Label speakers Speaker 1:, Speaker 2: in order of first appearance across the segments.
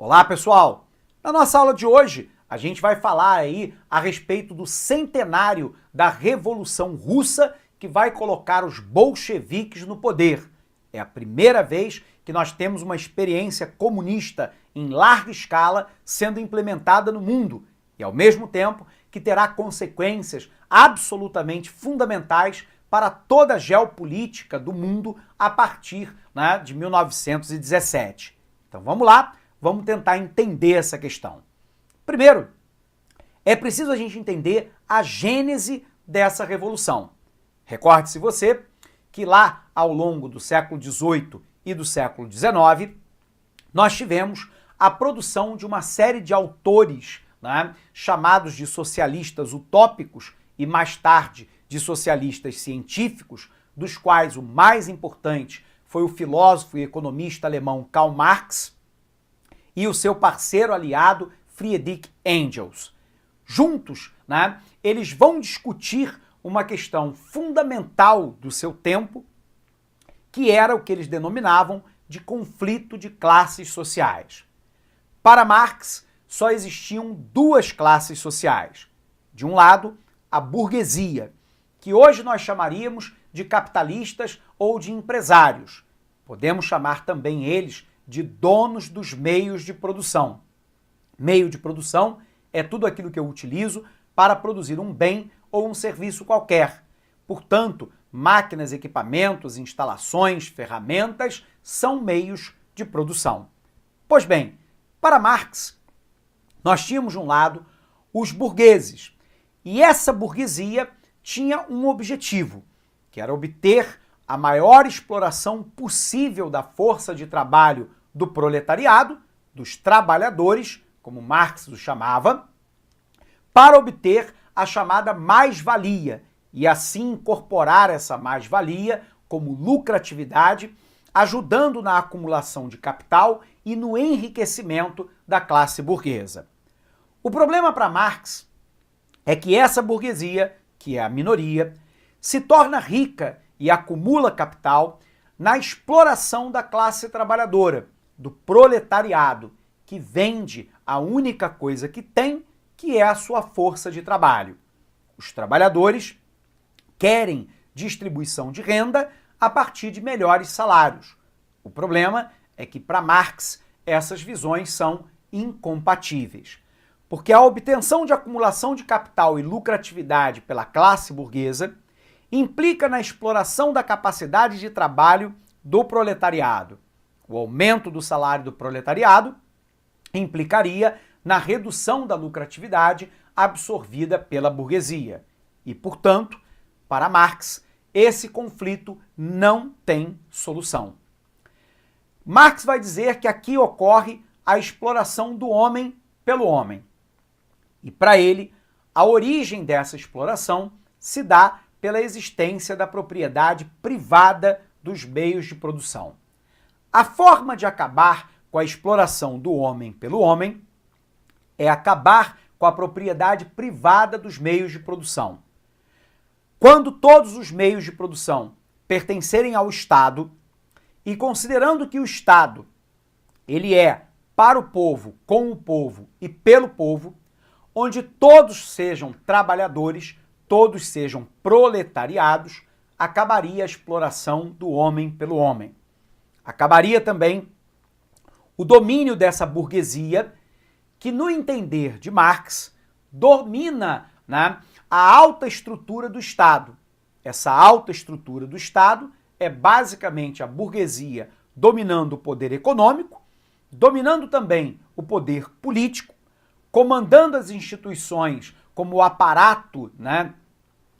Speaker 1: Olá, pessoal! Na nossa aula de hoje, a gente vai falar aí a respeito do centenário da Revolução Russa que vai colocar os bolcheviques no poder. É a primeira vez que nós temos uma experiência comunista em larga escala sendo implementada no mundo e, ao mesmo tempo, que terá consequências absolutamente fundamentais para toda a geopolítica do mundo a partir de 1917. Então vamos lá, vamos tentar entender essa questão. Primeiro, é preciso a gente entender a gênese dessa revolução. Recorde-se você que lá ao longo do século XVIII e do século XIX, nós tivemos a produção de uma série de autores chamados de socialistas utópicos e mais tarde de socialistas científicos, dos quais o mais importante foi o filósofo e economista alemão Karl Marx e o seu parceiro aliado Friedrich Engels. Juntos, eles vão discutir uma questão fundamental do seu tempo, que era o que eles denominavam de conflito de classes sociais. Para Marx, só existiam duas classes sociais. De um lado, a burguesia, que hoje nós chamaríamos de capitalistas ou de empresários. Podemos chamar também eles de donos dos meios de produção. Meio de produção é tudo aquilo que eu utilizo para produzir um bem ou um serviço qualquer. Portanto, máquinas, equipamentos, instalações, ferramentas são meios de produção. Pois bem, para Marx, nós tínhamos de um lado os burgueses, e essa burguesia tinha um objetivo, que era obter a maior exploração possível da força de trabalho do proletariado, dos trabalhadores, como Marx os chamava, para obter a chamada mais-valia e assim incorporar essa mais-valia como lucratividade, ajudando na acumulação de capital e no enriquecimento da classe burguesa. O problema para Marx é que essa burguesia, que é a minoria, se torna rica e acumula capital na exploração da classe trabalhadora, do proletariado, que vende a única coisa que tem, que é a sua força de trabalho. Os trabalhadores querem distribuição de renda a partir de melhores salários. O problema é que, para Marx, essas visões são incompatíveis, porque a obtenção de acumulação de capital e lucratividade pela classe burguesa implica na exploração da capacidade de trabalho do proletariado. O aumento do salário do proletariado implicaria na redução da lucratividade absorvida pela burguesia. E, portanto, para Marx, esse conflito não tem solução. Marx vai dizer que aqui ocorre a exploração do homem pelo homem. E para ele, a origem dessa exploração se dá pela existência da propriedade privada dos meios de produção. A forma de acabar com a exploração do homem pelo homem é acabar com a propriedade privada dos meios de produção. Quando todos os meios de produção pertencerem ao Estado, e considerando que o Estado ele é para o povo, com o povo e pelo povo, onde todos sejam trabalhadores, todos sejam proletariados, acabaria a exploração do homem pelo homem. Acabaria também o domínio dessa burguesia, que, no entender de Marx, domina a alta estrutura do Estado. Essa alta estrutura do Estado é basicamente a burguesia dominando o poder econômico, dominando também o poder político, comandando as instituições como o aparato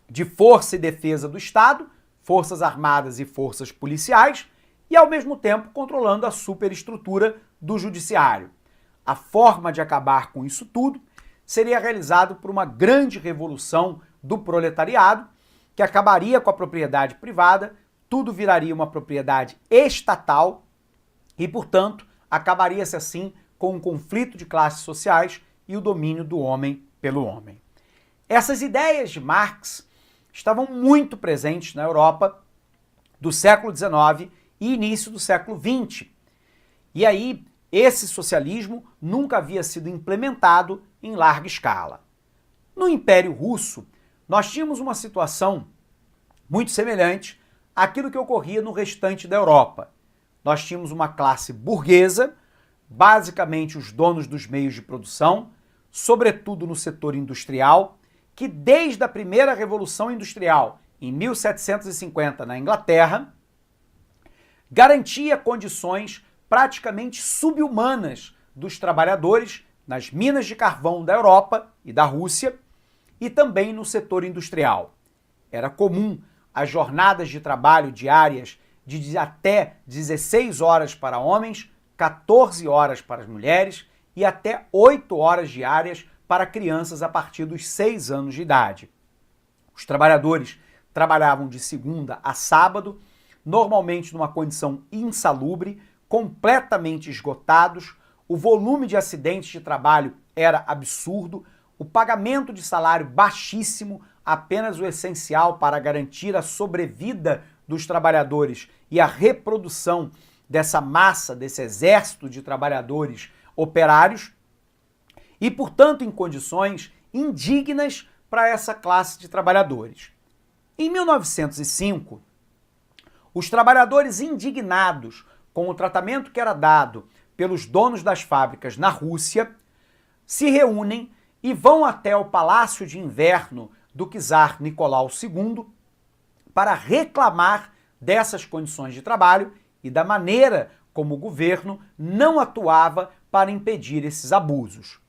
Speaker 1: de força e defesa do Estado, forças armadas e forças policiais, e ao mesmo tempo controlando a superestrutura do judiciário. A forma de acabar com isso tudo seria realizado por uma grande revolução do proletariado, que acabaria com a propriedade privada, tudo viraria uma propriedade estatal e, portanto, acabaria-se assim com um conflito de classes sociais e o domínio do homem pelo homem. Essas ideias de Marx estavam muito presentes na Europa do século XIX e início do século XX. E aí esse socialismo nunca havia sido implementado em larga escala. No Império Russo, nós tínhamos uma situação muito semelhante àquilo que ocorria no restante da Europa. Nós tínhamos uma classe burguesa, basicamente os donos dos meios de produção, sobretudo no setor industrial, que desde a primeira Revolução Industrial, em 1750, na Inglaterra, garantia condições praticamente subhumanas dos trabalhadores nas minas de carvão da Europa e da Rússia e também no setor industrial. Era comum as jornadas de trabalho diárias de até 16 horas para homens, 14 horas para as mulheres e até 8 horas diárias para crianças a partir dos 6 anos de idade. Os trabalhadores trabalhavam de segunda a sábado, normalmente numa condição insalubre, completamente esgotados, o volume de acidentes de trabalho era absurdo, o pagamento de salário baixíssimo, apenas o essencial para garantir a sobrevida dos trabalhadores e a reprodução dessa massa, desse exército de trabalhadores operários, e, portanto, em condições indignas para essa classe de trabalhadores. Em 1905, os trabalhadores indignados com o tratamento que era dado pelos donos das fábricas na Rússia se reúnem e vão até o Palácio de Inverno do czar Nicolau II para reclamar dessas condições de trabalho e da maneira como o governo não atuava para impedir esses abusos.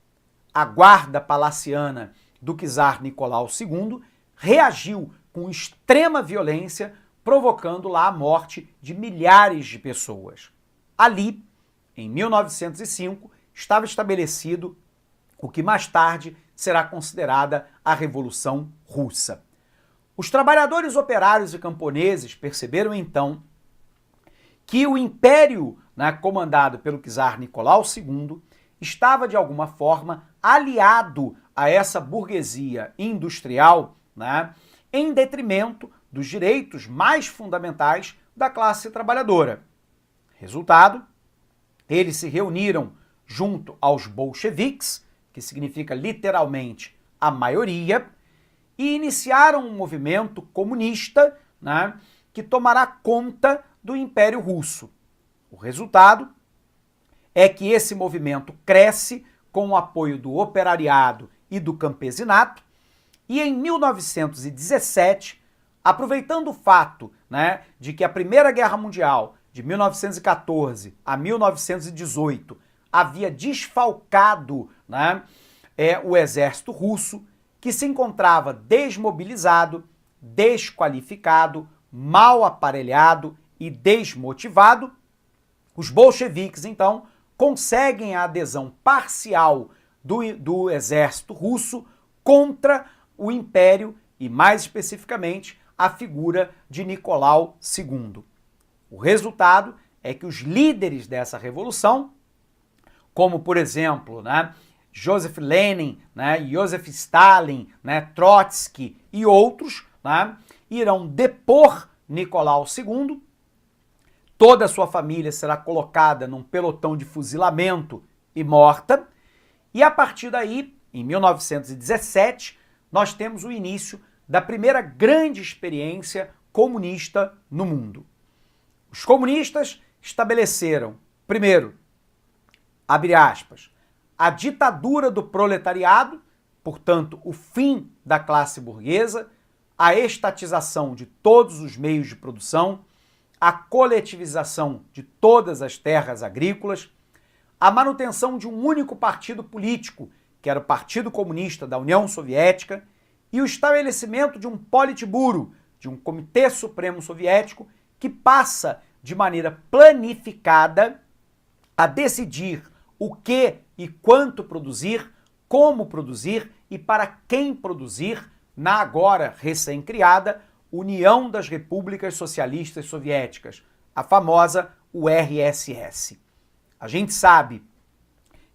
Speaker 1: A guarda palaciana do czar Nicolau II reagiu com extrema violência, provocando lá a morte de milhares de pessoas. Ali, em 1905, estava estabelecido o que mais tarde será considerada a Revolução Russa. Os trabalhadores operários e camponeses perceberam então que o império, comandado pelo czar Nicolau II, estava de alguma forma aliado a essa burguesia industrial, em detrimento dos direitos mais fundamentais da classe trabalhadora. Resultado, eles se reuniram junto aos bolcheviques, que significa literalmente a maioria, e iniciaram um movimento comunista, que tomará conta do Império Russo. O resultado é que esse movimento cresce com o apoio do operariado e do campesinato, e em 1917, aproveitando o fato de que a Primeira Guerra Mundial, de 1914 a 1918, havia desfalcado o exército russo, que se encontrava desmobilizado, desqualificado, mal aparelhado e desmotivado, os bolcheviques, então, conseguem a adesão parcial do exército russo contra o Império e, mais especificamente, a figura de Nicolau II. O resultado é que os líderes dessa revolução, como, por exemplo, Joseph Lenin, Joseph Stalin, Trotsky e outros, irão depor Nicolau II, toda a sua família será colocada num pelotão de fuzilamento e morta, e a partir daí, em 1917, nós temos o início da primeira grande experiência comunista no mundo. Os comunistas estabeleceram, primeiro, abre aspas, a ditadura do proletariado, portanto, o fim da classe burguesa, a estatização de todos os meios de produção, a coletivização de todas as terras agrícolas, a manutenção de um único partido político, que era o Partido Comunista da União Soviética, e o estabelecimento de um Politburo, de um Comitê Supremo Soviético, que passa de maneira planificada a decidir o que e quanto produzir, como produzir e para quem produzir na agora recém-criada União das Repúblicas Socialistas Soviéticas, a famosa URSS. A gente sabe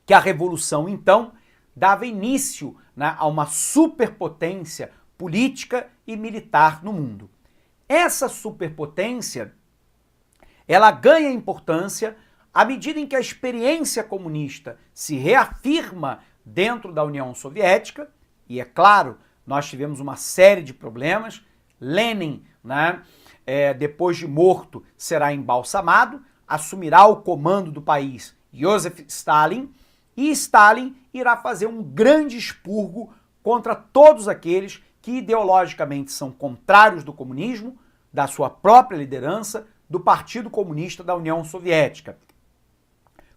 Speaker 1: que a Revolução, então, dava início a uma superpotência política e militar no mundo. Essa superpotência, ela ganha importância à medida em que a experiência comunista se reafirma dentro da União Soviética, e é claro, nós tivemos uma série de problemas, Lenin, né, depois de morto, será embalsamado, assumirá o comando do país Joseph Stalin, e Stalin irá fazer um grande expurgo contra todos aqueles que ideologicamente são contrários do comunismo, da sua própria liderança, do Partido Comunista da União Soviética.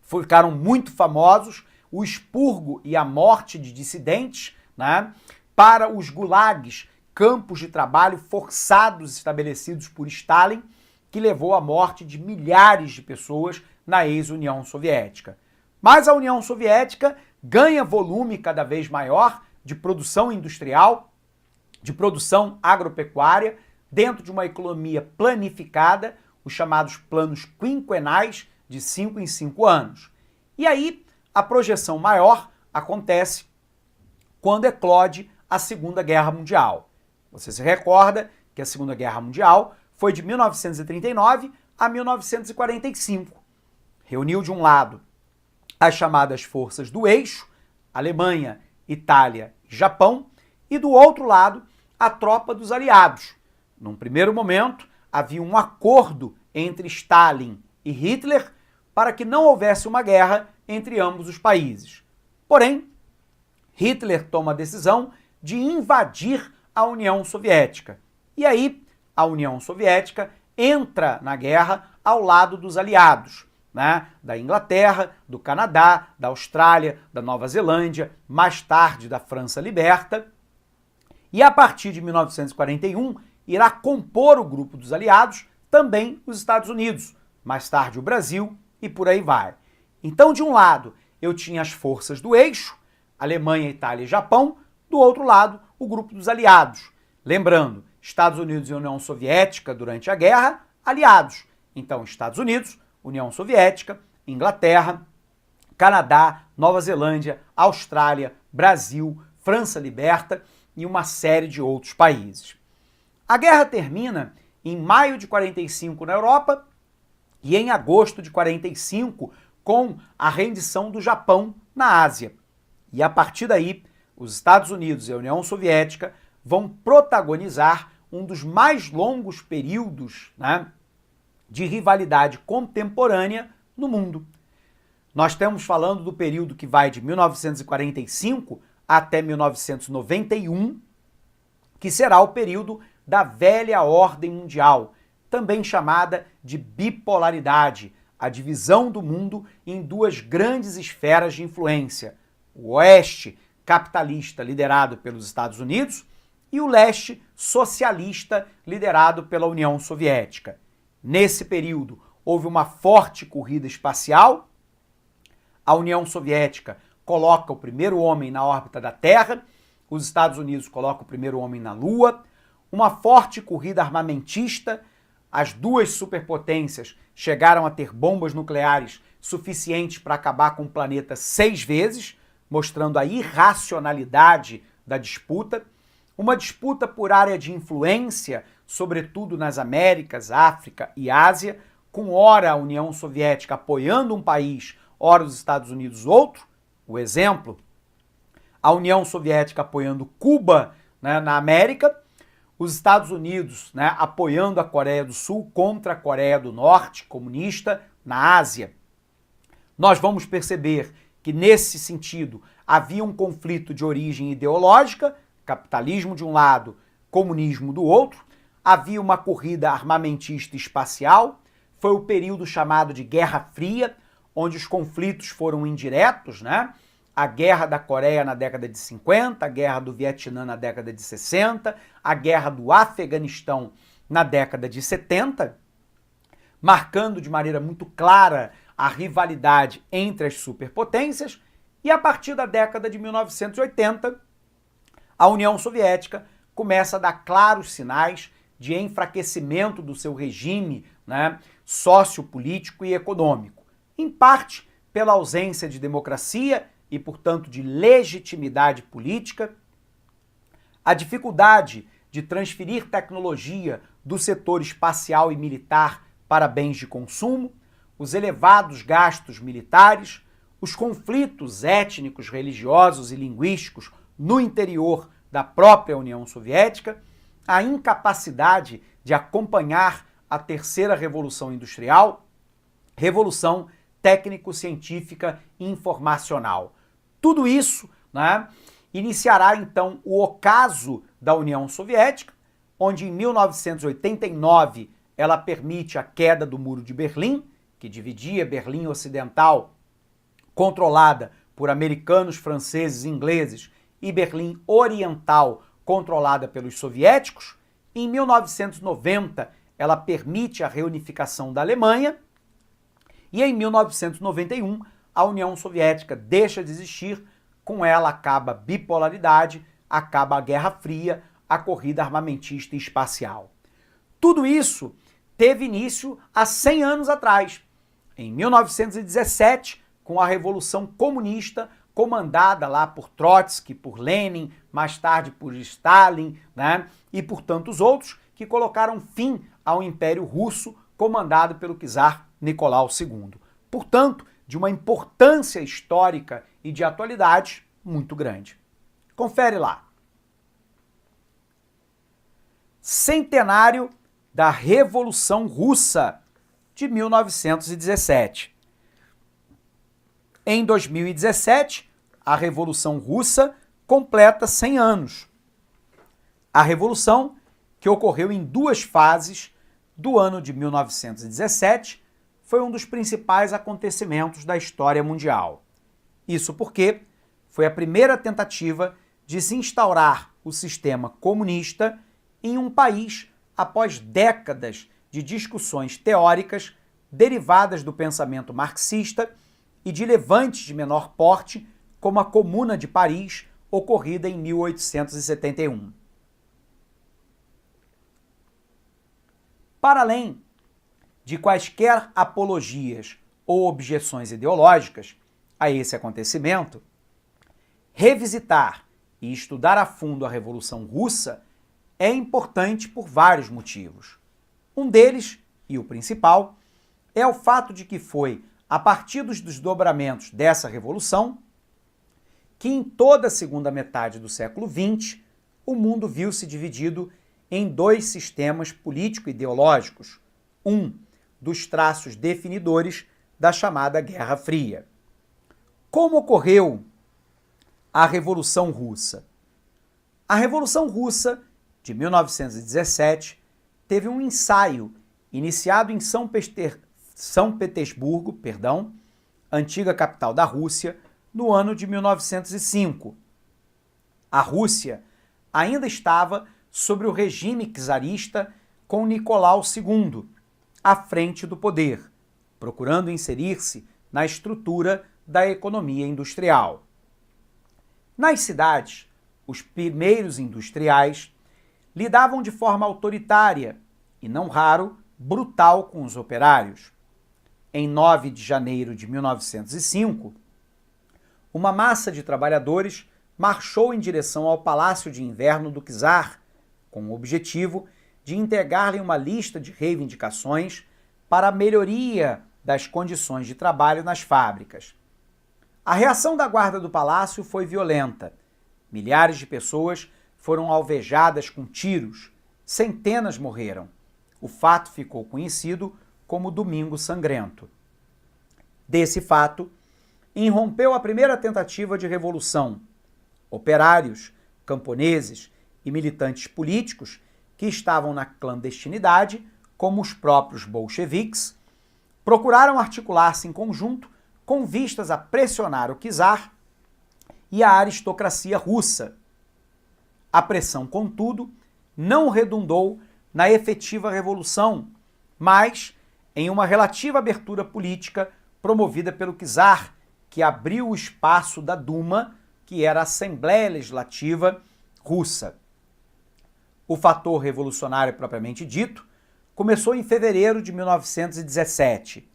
Speaker 1: Ficaram muito famosos o expurgo e a morte de dissidentes, né, para os gulags, campos de trabalho forçados estabelecidos por Stalin, que levou à morte de milhares de pessoas na ex-União Soviética. Mas a União Soviética ganha volume cada vez maior de produção industrial, de produção agropecuária, dentro de uma economia planificada, os chamados planos quinquenais, de 5 em 5 anos. E aí, a projeção maior acontece quando eclode a Segunda Guerra Mundial. Você se recorda que a Segunda Guerra Mundial foi de 1939 a 1945. Reuniu de um lado as chamadas forças do eixo, Alemanha, Itália e Japão, e do outro lado a tropa dos aliados. Num primeiro momento, havia um acordo entre Stalin e Hitler para que não houvesse uma guerra entre ambos os países. Porém, Hitler toma a decisão de invadir a União Soviética. E aí, a União Soviética entra na guerra ao lado dos aliados, né? Da Inglaterra, do Canadá, da Austrália, da Nova Zelândia, mais tarde da França liberta. E a partir de 1941, irá compor o grupo dos aliados também os Estados Unidos, mais tarde o Brasil e por aí vai. Então, de um lado, eu tinha as forças do eixo, Alemanha, Itália e Japão, do outro lado, o grupo dos aliados. Lembrando, Estados Unidos e União Soviética durante a guerra, aliados. Então, Estados Unidos, União Soviética, Inglaterra, Canadá, Nova Zelândia, Austrália, Brasil, França liberta e uma série de outros países. A guerra termina em maio de 45 na Europa e em agosto de 45 com a rendição do Japão na Ásia. E a partir daí, os Estados Unidos e a União Soviética vão protagonizar um dos mais longos períodos, né, de rivalidade contemporânea no mundo. Nós estamos falando do período que vai de 1945 até 1991, que será o período da velha ordem mundial, também chamada de bipolaridade, a divisão do mundo em duas grandes esferas de influência, o oeste capitalista liderado pelos Estados Unidos e o leste socialista liderado pela União Soviética. Nesse período, houve uma forte corrida espacial. A União Soviética coloca o primeiro homem na órbita da Terra, os Estados Unidos colocam o primeiro homem na Lua, uma forte corrida armamentista, as duas superpotências chegaram a ter bombas nucleares suficientes para acabar com o planeta 6 vezes, mostrando a irracionalidade da disputa, uma disputa por área de influência, sobretudo nas Américas, África e Ásia, com ora a União Soviética apoiando um país, ora os Estados Unidos outro. O exemplo, a União Soviética apoiando Cuba, né, na América, os Estados Unidos, né, apoiando a Coreia do Sul contra a Coreia do Norte, comunista, na Ásia. Nós vamos perceber que, nesse sentido, havia um conflito de origem ideológica, capitalismo de um lado, comunismo do outro, havia uma corrida armamentista espacial, foi o período chamado de Guerra Fria, onde os conflitos foram indiretos, né? A Guerra da Coreia na década de 50, a Guerra do Vietnã na década de 60, a Guerra do Afeganistão na década de 70, marcando de maneira muito clara a rivalidade entre as superpotências, e a partir da década de 1980, a União Soviética começa a dar claros sinais de enfraquecimento do seu regime, né, sociopolítico e econômico, em parte pela ausência de democracia e, portanto, de legitimidade política, a dificuldade de transferir tecnologia do setor espacial e militar para bens de consumo. os elevados gastos militares, os conflitos étnicos, religiosos e linguísticos no interior da própria União Soviética, a incapacidade de acompanhar a terceira revolução industrial, revolução técnico-científica e informacional. Tudo isso, né, iniciará então o ocaso da União Soviética, onde em 1989 ela permite a queda do Muro de Berlim, que dividia Berlim Ocidental, controlada por americanos, franceses e ingleses, e Berlim Oriental, controlada pelos soviéticos. Em 1990, ela permite a reunificação da Alemanha, e em 1991, a União Soviética deixa de existir, com ela acaba a bipolaridade, acaba a Guerra Fria, a corrida armamentista e espacial. Tudo isso teve início há 100 anos atrás, em 1917, com a Revolução Comunista, comandada lá por Trotsky, por Lenin, mais tarde por Stalin, né, e por tantos outros, que colocaram fim ao Império Russo, comandado pelo czar Nicolau II. Portanto, de uma importância histórica e de atualidade muito grande. Confere lá. Centenário da Revolução Russa de 1917. Em 2017, a Revolução Russa completa 100 anos. A Revolução, que ocorreu em duas fases do ano de 1917, foi um dos principais acontecimentos da história mundial. Isso porque foi a primeira tentativa de se instaurar o sistema comunista em um país após décadas de discussões teóricas derivadas do pensamento marxista e de levantes de menor porte, como a Comuna de Paris, ocorrida em 1871. Para além de quaisquer apologias ou objeções ideológicas a esse acontecimento, revisitar e estudar a fundo a Revolução Russa é importante por vários motivos. Um deles, e o principal, é o fato de que foi a partir dos desdobramentos dessa revolução que em toda a segunda metade do século XX o mundo viu-se dividido em dois sistemas político-ideológicos, um dos traços definidores da chamada Guerra Fria. Como ocorreu a Revolução Russa? A Revolução Russa de 1917 teve um ensaio iniciado em São Petersburgo, antiga capital da Rússia, no ano de 1905. A Rússia ainda estava sob o regime czarista com Nicolau II à frente do poder, procurando inserir-se na estrutura da economia industrial. Nas cidades, os primeiros industriais lidavam de forma autoritária e, não raro, brutal com os operários. Em 9 de janeiro de 1905, uma massa de trabalhadores marchou em direção ao Palácio de Inverno do czar, com o objetivo de entregar-lhe uma lista de reivindicações para a melhoria das condições de trabalho nas fábricas. A reação da guarda do palácio foi violenta. Milhares de pessoas foram alvejadas com tiros, centenas morreram. O fato ficou conhecido como Domingo Sangrento. Desse fato, irrompeu a primeira tentativa de revolução. Operários, camponeses e militantes políticos que estavam na clandestinidade, como os próprios bolcheviques, procuraram articular-se em conjunto com vistas a pressionar o czar e a aristocracia russa. A pressão, contudo, não redundou na efetiva revolução, mas em uma relativa abertura política promovida pelo czar, que abriu o espaço da Duma, que era a Assembleia Legislativa russa. O fator revolucionário propriamente dito começou em fevereiro de 1917.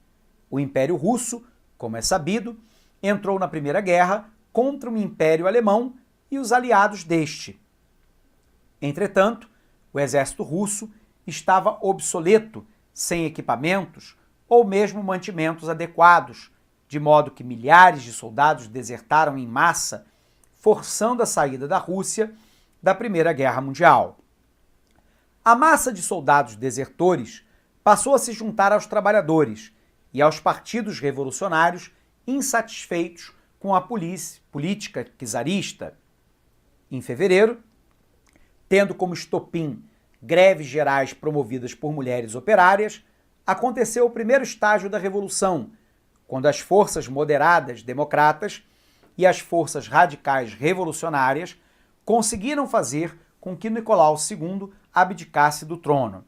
Speaker 1: O Império Russo, como é sabido, entrou na Primeira Guerra contra o Império Alemão e os aliados deste. Entretanto, o exército russo estava obsoleto, sem equipamentos, ou mesmo mantimentos adequados, de modo que milhares de soldados desertaram em massa, forçando a saída da Rússia da Primeira Guerra Mundial. A massa de soldados desertores passou a se juntar aos trabalhadores e aos partidos revolucionários insatisfeitos com a política czarista. Em fevereiro, tendo como estopim greves gerais promovidas por mulheres operárias, aconteceu o primeiro estágio da Revolução, quando as forças moderadas democratas e as forças radicais revolucionárias conseguiram fazer com que Nicolau II abdicasse do trono.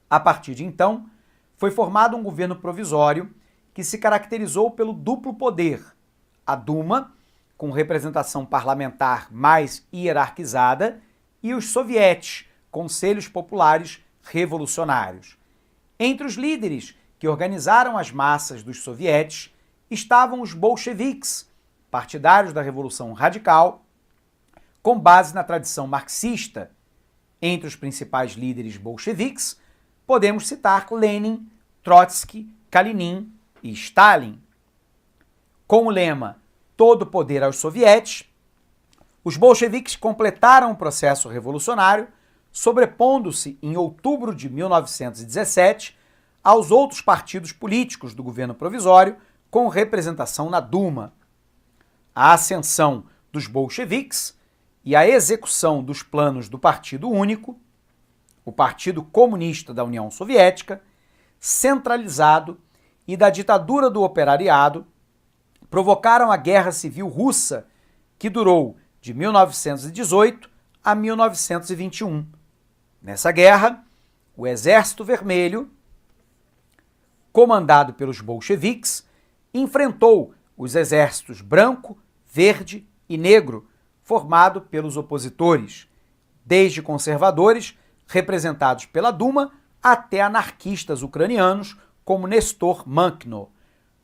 Speaker 1: A partir de então, foi formado um governo provisório que se caracterizou pelo duplo poder: a Duma, com representação parlamentar mais hierarquizada, e os sovietes, conselhos populares revolucionários. Entre os líderes que organizaram as massas dos sovietes estavam os bolcheviques, partidários da Revolução Radical, com base na tradição marxista. Entre os principais líderes bolcheviques, podemos citar Lenin, Trotsky, Kalinin e Stalin. Com o lema "Todo poder aos sovietes", os bolcheviques completaram o processo revolucionário, sobrepondo-se em outubro de 1917 aos outros partidos políticos do governo provisório com representação na Duma. A ascensão dos bolcheviques e a execução dos planos do Partido Único, o Partido Comunista da União Soviética, centralizado, e da ditadura do operariado, provocaram a Guerra Civil Russa, que durou de 1918 a 1921. Nessa guerra, o Exército Vermelho, comandado pelos bolcheviques, enfrentou os exércitos branco, verde e negro, formado pelos opositores, desde conservadores, representados pela Duma, até anarquistas ucranianos, como Nestor Makhno.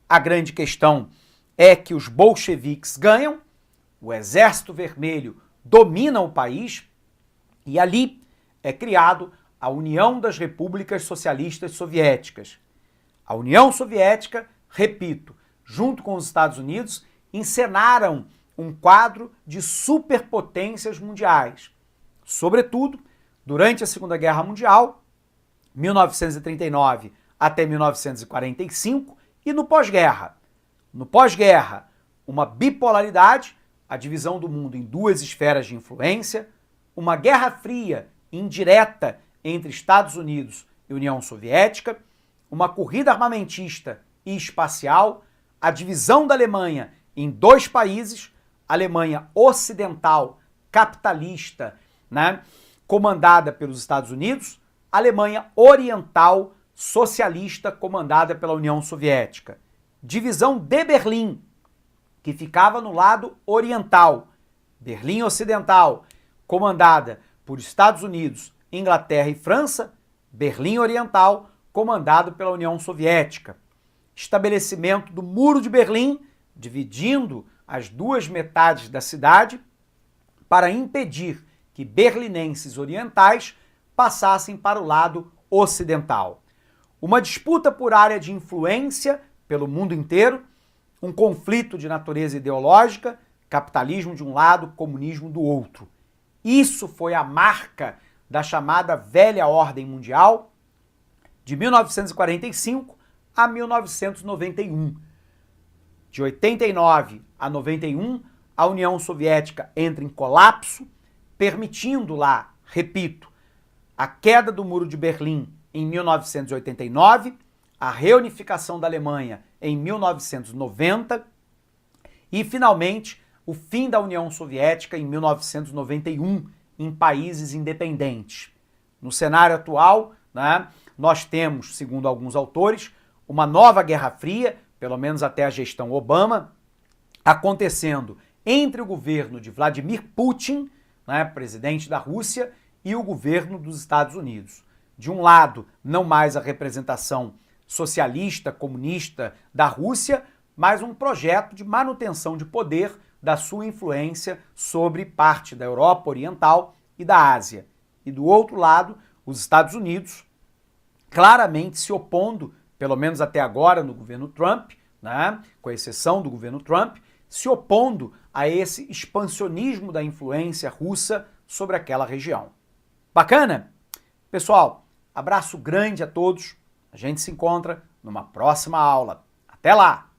Speaker 1: A grande questão é que os bolcheviques ganham, o Exército Vermelho domina o país e ali é criado a União das Repúblicas Socialistas Soviéticas. A União Soviética, repito, junto com os Estados Unidos, encenaram um quadro de superpotências mundiais. Sobretudo, durante a Segunda Guerra Mundial, 1939 até 1945, e no pós-guerra. No pós-guerra, uma bipolaridade, a divisão do mundo em duas esferas de influência, uma guerra fria indireta entre Estados Unidos e União Soviética, uma corrida armamentista e espacial, a divisão da Alemanha em dois países, Alemanha ocidental, capitalista, comandada pelos Estados Unidos, Alemanha oriental, socialista, comandada pela União Soviética. Divisão de Berlim, que ficava no lado oriental, Berlim Ocidental, comandada por Estados Unidos, Inglaterra e França, Berlim Oriental, comandado pela União Soviética. Estabelecimento do Muro de Berlim, dividindo as duas metades da cidade, para impedir que berlinenses orientais passassem para o lado ocidental. Uma disputa por área de influência pelo mundo inteiro, um conflito de natureza ideológica, capitalismo de um lado, comunismo do outro. Isso foi a marca da chamada Velha Ordem Mundial, de 1945 a 1991. De 89 a 91, a União Soviética entra em colapso, permitindo lá, repito, a queda do Muro de Berlim em 1989, a reunificação da Alemanha em 1990 e, finalmente, o fim da União Soviética em 1991, em países independentes. No cenário atual, nós temos, segundo alguns autores, uma nova Guerra Fria, pelo menos até a gestão Obama, acontecendo entre o governo de Vladimir Putin, presidente da Rússia, e o governo dos Estados Unidos. De um lado, não mais a representação socialista, comunista da Rússia, mas um projeto de manutenção de poder da sua influência sobre parte da Europa Oriental e da Ásia. E do outro lado, os Estados Unidos, claramente se opondo, pelo menos até agora no governo Trump, né, com exceção do governo Trump, se opondo a esse expansionismo da influência russa sobre aquela região. Bacana? Pessoal, abraço grande a todos. A gente se encontra numa próxima aula. Até lá!